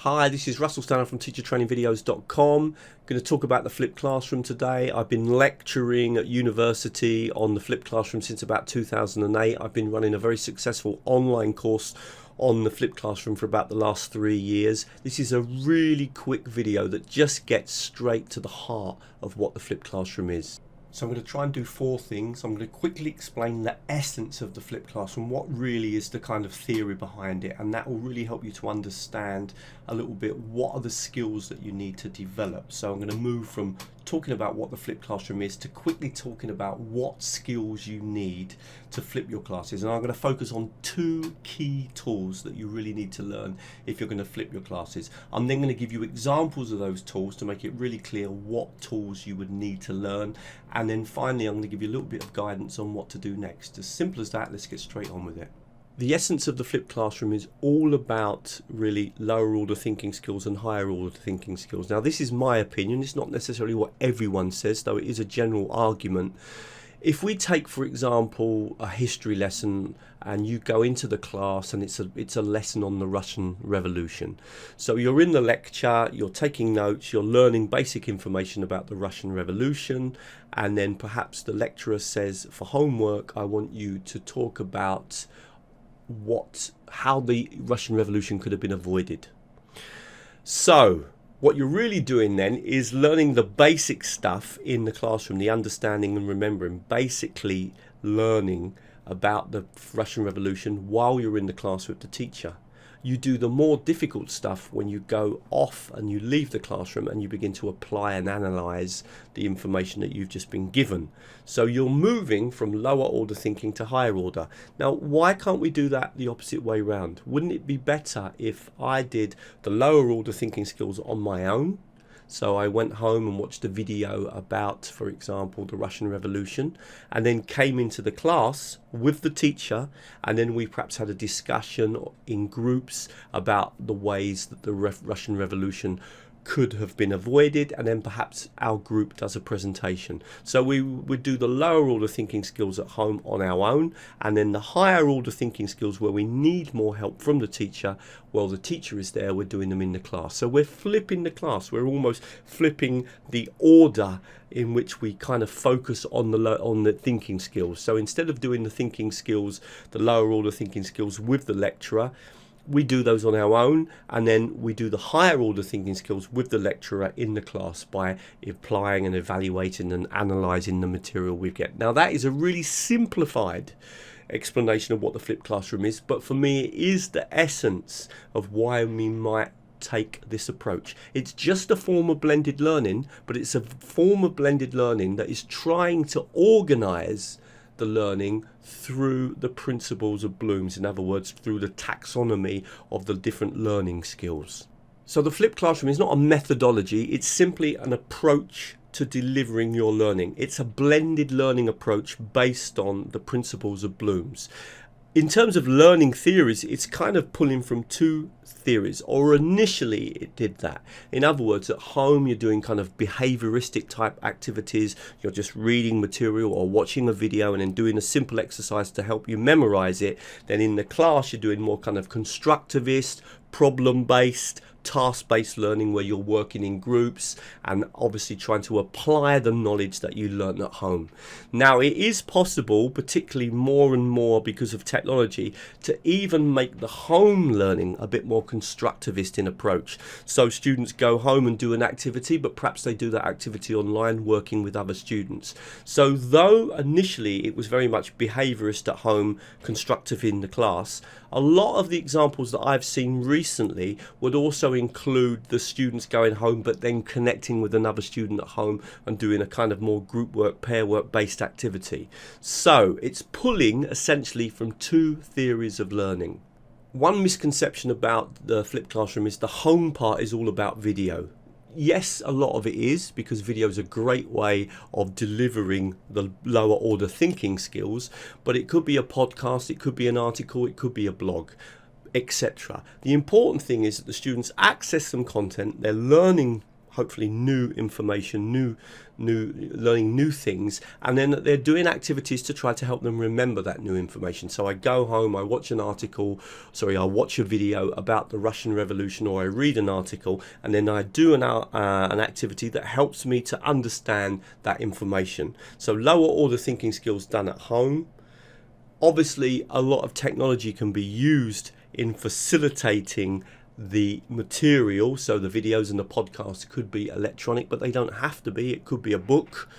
Hi, this is Russell Stannard from teachertrainingvideos.com. I'm going to talk about the flipped classroom today. I've been lecturing at university on the flipped classroom since about 2008. I've been running a very successful online course on the flipped classroom for about the last 3 years. This is a really quick video that just gets straight to the heart of what the flipped classroom is. So I'm going to try and do 4 things. I'm going to quickly explain the essence of the flipped classroom, what really is the kind of theory behind it, and that will really help you to understand a little bit what are the skills that you need to develop. So I'm going to move from talking about what the flipped classroom is to quickly talking about what skills you need to flip your classes. And I'm going to focus on 2 key tools that you really need to learn if you're going to flip your classes. I'm then going to give you examples of those tools to make it really clear what tools you would need to learn. And then finally, I'm going to give you a little bit of guidance on what to do next. As simple as that, let's get straight on with it. The essence of the flipped classroom is all about really lower order thinking skills and higher order thinking skills. Now, this is my opinion. It's not necessarily what everyone says, though it is a general argument. If we take, for example, a history lesson and you go into the class and it's a lesson on the Russian Revolution. So you're in the lecture, you're taking notes, you're learning basic information about the Russian Revolution, and then perhaps the lecturer says, for homework, I want you to talk about how the Russian Revolution could have been avoided. So what you're really doing then is learning the basic stuff in the classroom, the understanding and remembering, basically learning about the Russian Revolution while you're in the class with the teacher. You do the more difficult stuff when you go off and you leave the classroom and you begin to apply and analyze the information that you've just been given. So you're moving from lower order thinking to higher order. Now, why can't we do that the opposite way round? Wouldn't it be better if I did the lower order thinking skills on my own? So I went home and watched a video about, for example, the Russian Revolution, and then came into the class with the teacher, and then we perhaps had a discussion in groups about the ways that the Russian Revolution could have been avoided, and then perhaps our group does a presentation. So we would do the lower order thinking skills at home on our own, and then the higher order thinking skills where we need more help from the teacher, well, the teacher is there, we're doing them in the class. So we're flipping the class, we're almost flipping the order in which we kind of focus on the thinking skills. So instead of doing the thinking skills, the lower order thinking skills with the lecturer, we do those on our own, and then we do the higher order thinking skills with the lecturer in the class by applying and evaluating and analysing the material we get. Now, that is a really simplified explanation of what the flipped classroom is, but for me it is the essence of why we might take this approach. It's just a form of blended learning, but it's a form of blended learning that is trying to organise the learning through the principles of Bloom's, in other words, through the taxonomy of the different learning skills. So the flipped classroom is not a methodology, it's simply an approach to delivering your learning. It's a blended learning approach based on the principles of Bloom's. In terms of learning theories, it's kind of pulling from 2 theories, or initially it did that. In other words, at home you're doing kind of behavioristic type activities, you're just reading material or watching a video and then doing a simple exercise to help you memorize it. Then in the class you're doing more kind of constructivist, problem-based, task-based learning where you're working in groups and obviously trying to apply the knowledge that you learned at home. Now, it is possible, particularly more and more because of technology, to even make the home learning a bit more constructivist in approach. So students go home and do an activity, but perhaps they do that activity online working with other students. So though initially it was very much behaviorist at home, constructive in the class, a lot of the examples that I've seen recently would also include the students going home but then connecting with another student at home and doing a kind of more group work, pair work based activity. So it's pulling essentially from 2 theories of learning. One misconception about the flipped classroom is the home part is all about video. Yes, a lot of it is, because video is a great way of delivering the lower order thinking skills, but it could be a podcast, it could be an article, it could be a blog, etc. The important thing is that the students access some content, they're learning hopefully new information, learning new things, and then they're doing activities to try to help them remember that new information. So I go home, I watch I watch a video about the Russian Revolution, or I read an article, and then I do an activity that helps me to understand that information. So lower order thinking skills done at home. Obviously, a lot of technology can be used in facilitating the material. So the videos and the podcasts could be electronic, but they don't have to be. It could be a book.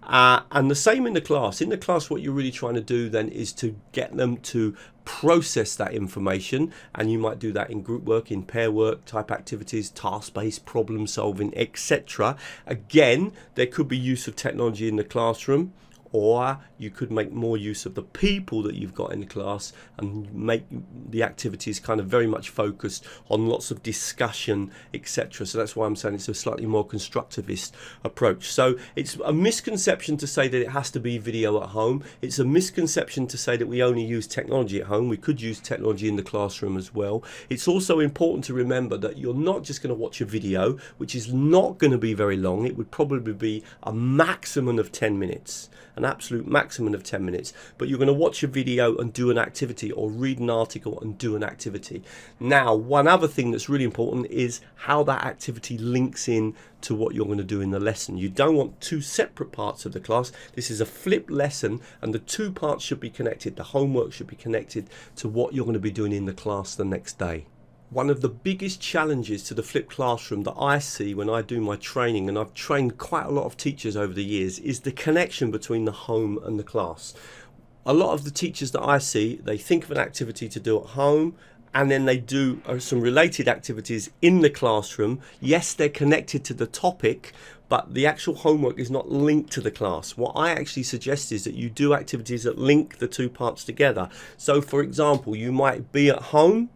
And the same in the class. In the class, what you're really trying to do then is to get them to process that information, and you might do that in group work, in pair work type activities, task-based problem solving, etc. Again, there could be use of technology in the classroom, or you could make more use of the people that you've got in the class and make the activities kind of very much focused on lots of discussion, etc. So that's why I'm saying it's a slightly more constructivist approach. So it's a misconception to say that it has to be video at home. It's a misconception to say that we only use technology at home. We could use technology in the classroom as well. It's also important to remember that you're not just going to watch a video, which is not going to be very long. It would probably be a maximum of 10 minutes. An absolute maximum of 10 minutes, but you're going to watch a video and do an activity, or read an article and do an activity. Now, one other thing that's really important is how that activity links in to what you're going to do in the lesson. You don't want two separate parts of the class. This is a flipped lesson, and the two parts should be connected. The homework should be connected to what you're going to be doing in the class the next day. One of the biggest challenges to the flipped classroom that I see when I do my training, and I've trained quite a lot of teachers over the years, is the connection between the home and the class. A lot of the teachers that I see, they think of an activity to do at home, and then they do some related activities in the classroom. Yes, they're connected to the topic, but the actual homework is not linked to the class. What I actually suggest is that you do activities that link the two parts together. So for example, you might be at home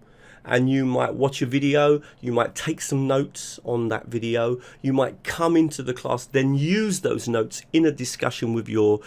and you might watch a video, you might take some notes on that video, you might come into the class, then use those notes in a discussion with your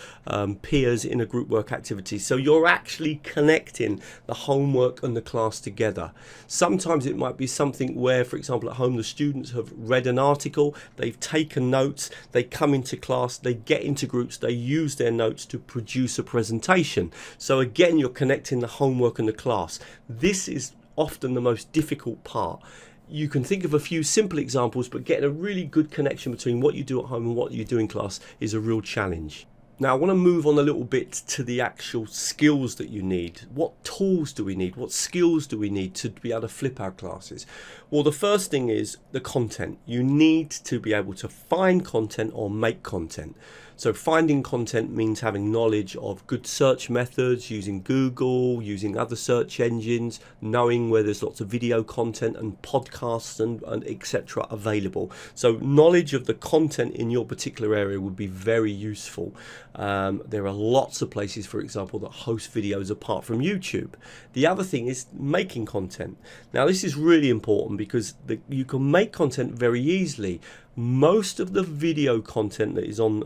peers in a group work activity. So you're actually connecting the homework and the class together. Sometimes it might be something where, for example, at home the students have read an article, they've taken notes, they come into class, they get into groups, they use their notes to produce a presentation. So again, you're connecting the homework and the class. This is often the most difficult part. You can think of a few simple examples, but getting a really good connection between what you do at home and what you do in class is a real challenge. Now I want to move on a little bit to the actual skills that you need. What tools do we need? What skills do we need to be able to flip our classes? Well, the first thing is the content. You need to be able to find content or make content. So finding content means having knowledge of good search methods, using Google, using other search engines, knowing where there's lots of video content and podcasts and etc. available. So knowledge of the content in your particular area would be very useful. There are lots of places, for example, that host videos apart from YouTube. The other thing is making content. Now this is really important because you can make content very easily. Most of the video content that is on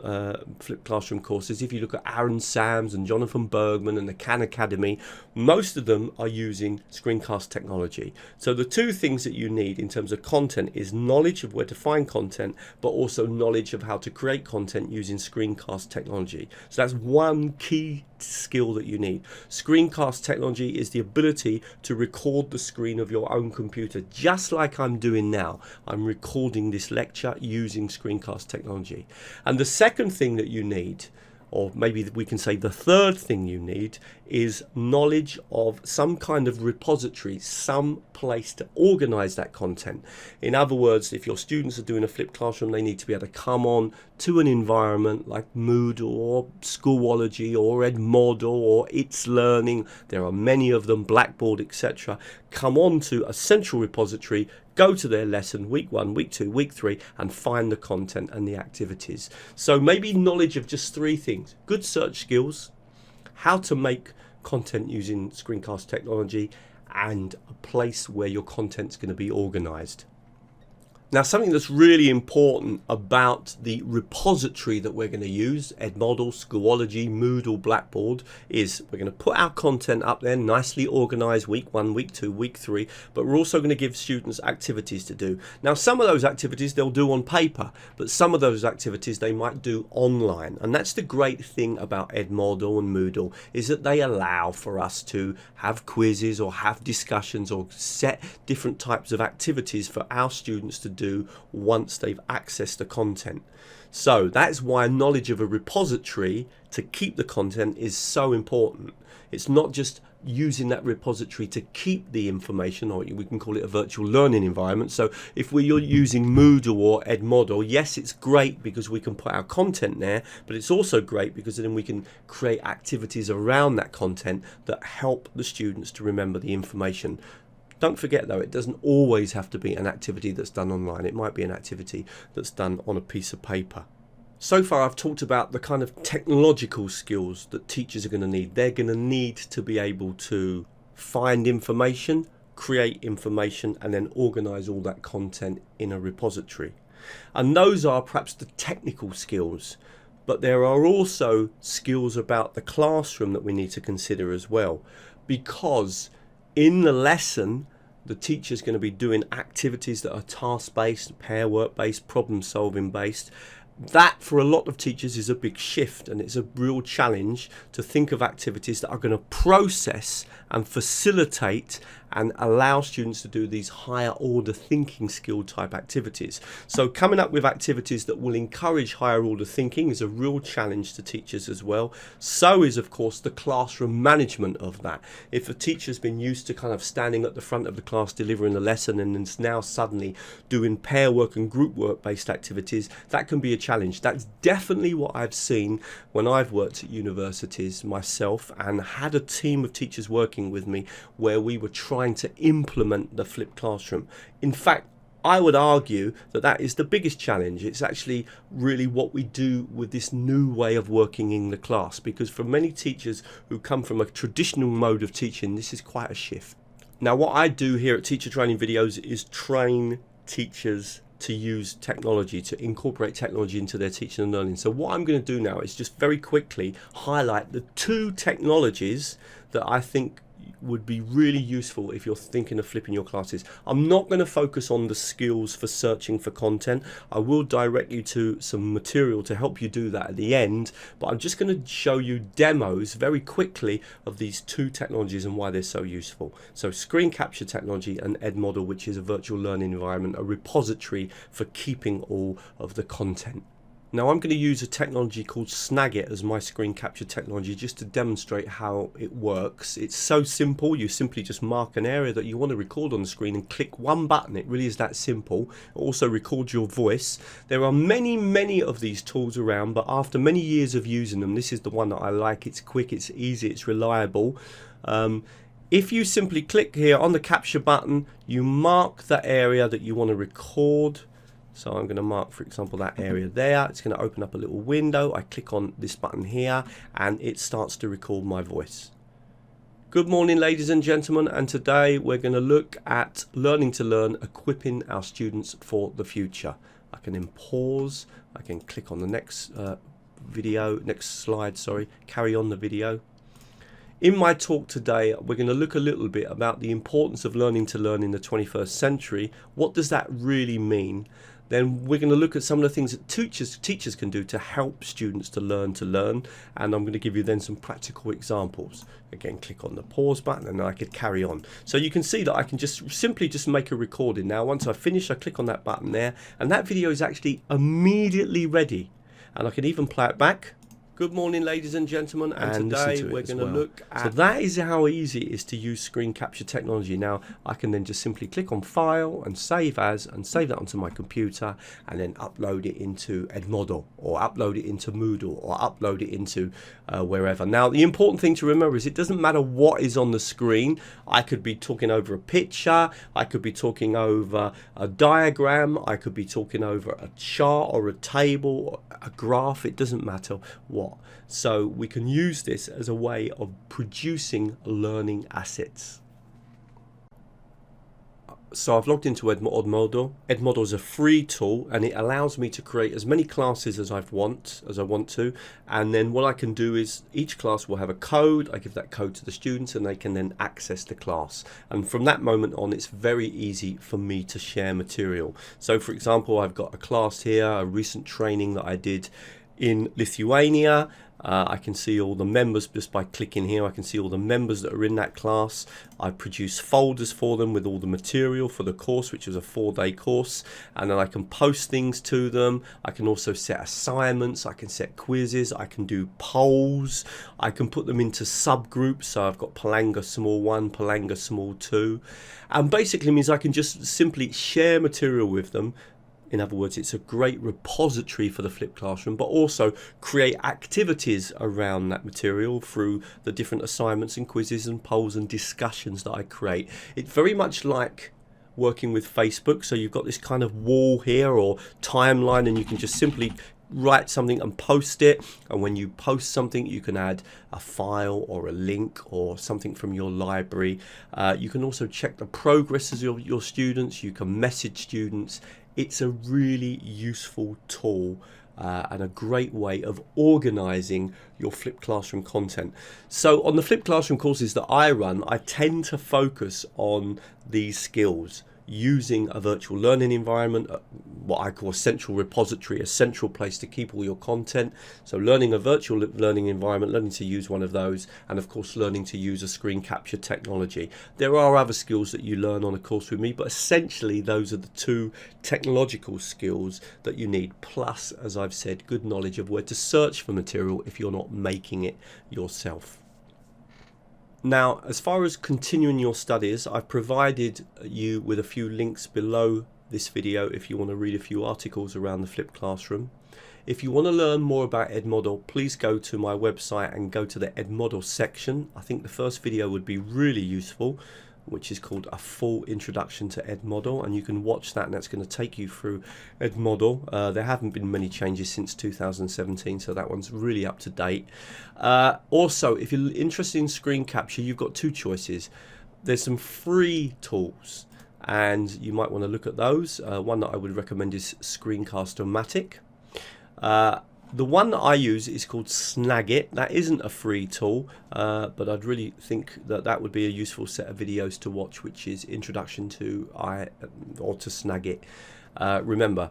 flipped classroom courses, if you look at Aaron Sams and Jonathan Bergman and the Khan Academy, most of them are using screencast technology. So the two things that you need in terms of content is knowledge of where to find content, but also knowledge of how to create content using screencast technology. So that's one key skill that you need. Screencast technology is the ability to record the screen of your own computer, just like I'm doing now. I'm recording this lecture using screencast technology. And the second thing that you need, or maybe we can say the third thing you need, is knowledge of some kind of repository, some place to organize that content. In other words, if your students are doing a flipped classroom, they need to be able to come on to an environment like Moodle or Schoolology or Edmodo or It's Learning. There are many of them, Blackboard, etc. Come on to a central repository, go to their lesson, week 1, week 2, week 3, and find the content and the activities. So maybe knowledge of just 3 things: good search skills, how to make content using screencast technology, and a place where your content's going to be organized. Now, something that's really important about the repository that we're going to use, Edmodo, Schoology, Moodle, Blackboard, is we're going to put our content up there nicely organized week 1, week 2, week 3, but we're also going to give students activities to do. Now, some of those activities they'll do on paper, but some of those activities they might do online. And that's the great thing about Edmodo and Moodle, is that they allow for us to have quizzes or have discussions or set different types of activities for our students to do once they've accessed the content. So that's why knowledge of a repository to keep the content is so important. It's not just using that repository to keep the information, or we can call it a virtual learning environment. So if we're using Moodle or Edmodo, yes, it's great because we can put our content there, but it's also great because then we can create activities around that content that help the students to remember the information. Don't forget though, it doesn't always have to be an activity that's done online. It might be an activity that's done on a piece of paper. So far I've talked about the kind of technological skills that teachers are going to need. They're going to need to be able to find information, create information, and then organize all that content in a repository. And those are perhaps the technical skills. But there are also skills about the classroom that we need to consider as well, because in the lesson, the teacher's going to be doing activities that are task-based, pair work-based, problem-solving based. That, for a lot of teachers, is a big shift, and it's a real challenge to think of activities that are going to process and facilitate and allow students to do these higher order thinking skill type activities. So coming up with activities that will encourage higher order thinking is a real challenge to teachers as well. So is, of course, the classroom management of that. If a teacher's been used to kind of standing at the front of the class delivering a lesson and is now suddenly doing pair work and group work based activities, that can be a challenge. That's definitely what I've seen when I've worked at universities myself and had a team of teachers working with me where we were trying to implement the flipped classroom. In fact, I would argue that that is the biggest challenge. It's actually really what we do with this new way of working in the class, because for many teachers who come from a traditional mode of teaching, this is quite a shift. Now, what I do here at Teacher Training Videos is train teachers to use technology, to incorporate technology into their teaching and learning. So what I'm going to do now is just very quickly highlight the 2 technologies that I think would be really useful if you're thinking of flipping your classes. I'm not going to focus on the skills for searching for content. I will direct you to some material to help you do that at the end, but I'm just going to show you demos very quickly of these 2 technologies and why they're so useful. So screen capture technology and Edmodo, which is a virtual learning environment, a repository for keeping all of the content. Now I'm going to use a technology called Snagit as my screen capture technology just to demonstrate how it works. It's so simple. You simply just mark an area that you want to record on the screen and click one button. It really is that simple. It also records your voice. There are many of these tools around, but after many years of using them, this is the one that I like. It's quick, it's easy, it's reliable. If you simply click here on the capture button, you mark the area that you want to record. So I'm going to mark, for example, that area there. It's going to open up a little window. I click on this button here and it starts to record my voice. Good morning, ladies and gentlemen, and today we're going to look at learning to learn, equipping our students for the future. I can then pause. I can click on the next slide, carry on the video. In my talk today, we're going to look a little bit about the importance of learning to learn in the 21st century. What does that really mean? Then we're going to look at some of the things that teachers can do to help students to learn, and I'm going to give you then some practical examples. Again, click on the pause button and I could carry on. So you can see that I can simply make a recording. Now once I finish, I click on that button there and that video is actually immediately ready, and I can even play it back. Good morning, ladies and gentlemen, and today we're going to look at... So that is how easy it is to use screen capture technology. Now I can then just simply click on File and Save As and save that onto my computer and then upload it into Edmodo or upload it into Moodle or upload it into wherever. Now the important thing to remember is it doesn't matter what is on the screen. I could be talking over a picture, I could be talking over a diagram, I could be talking over a chart or a table or a graph. It doesn't matter what. So we can use this as a way of producing learning assets. So I've logged into Edmodo. Edmodo is a free tool and it allows me to create as many classes as I want to. And then what I can do is each class will have a code. I give that code to the students and they can then access the class. And from that moment on, it's very easy for me to share material. So for example, I've got a class here, a recent training that I did in Lithuania. I can see all the members just by clicking here. I can see all the members that are in that class. I produce folders for them with all the material for the course, which was a 4-day course, and then I can post things to them. I can also set assignments, I can set quizzes, I can do polls, I can put them into subgroups. So I've got Palanga small 1, Palanga small 2, and basically means I can just simply share material with them. In other words, it's a great repository for the flipped classroom, but also create activities around that material through the different assignments and quizzes and polls and discussions that I create. It's very much like working with Facebook. So you've got this kind of wall here or timeline, and you can just simply write something and post it. And when you post something, you can add a file or a link or something from your library. You can also check the progress of your students. You can message students. It's a really useful tool and a great way of organizing your flipped classroom content. So on the flipped classroom courses that I run, I tend to focus on these skills: using a virtual learning environment, what I call a central repository, a central place to keep all your content. So learning a virtual learning environment, learning to use one of those, and of course learning to use a screen capture technology. There are other skills that you learn on a course with me, but essentially those are the two technological skills that you need. Plus, as I've said, good knowledge of where to search for material if you're not making it yourself. Now, as far as continuing your studies, I've provided you with a few links below this video if you want to read a few articles around the flipped classroom. If you want to learn more about Edmodo, please go to my website and go to the Edmodo section. I think the first video would be really useful, which is called A Full Introduction to Edmodo, and you can watch that, and that's going to take you through Edmodo. There haven't been many changes since 2017, so that one's really up to date. Also, if you're interested in screen capture, you've got two choices. There's some free tools, and you might want to look at those. One that I would recommend is Screencast-O-Matic. The one that I use is called Snagit. That isn't a free tool, but I'd really think that that would be a useful set of videos to watch, which is Introduction to Snagit. Remember,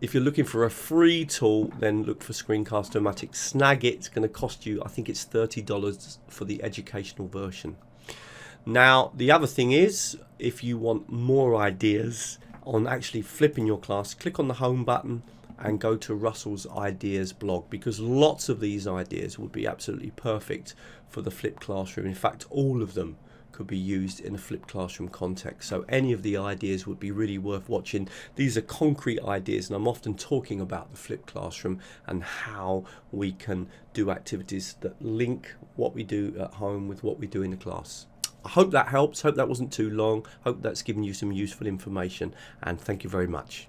if you're looking for a free tool, then look for Screencast-O-Matic. Snagit's going to cost you, I think it's $30 for the educational version. Now, the other thing is, if you want more ideas on actually flipping your class, click on the home button and go to Russell's Ideas blog, because lots of these ideas would be absolutely perfect for the flipped classroom. In fact, all of them could be used in a flipped classroom context. So any of the ideas would be really worth watching. These are concrete ideas, and I'm often talking about the flipped classroom and how we can do activities that link what we do at home with what we do in the class. I hope that helps. Hope that wasn't too long. Hope that's given you some useful information, and thank you very much.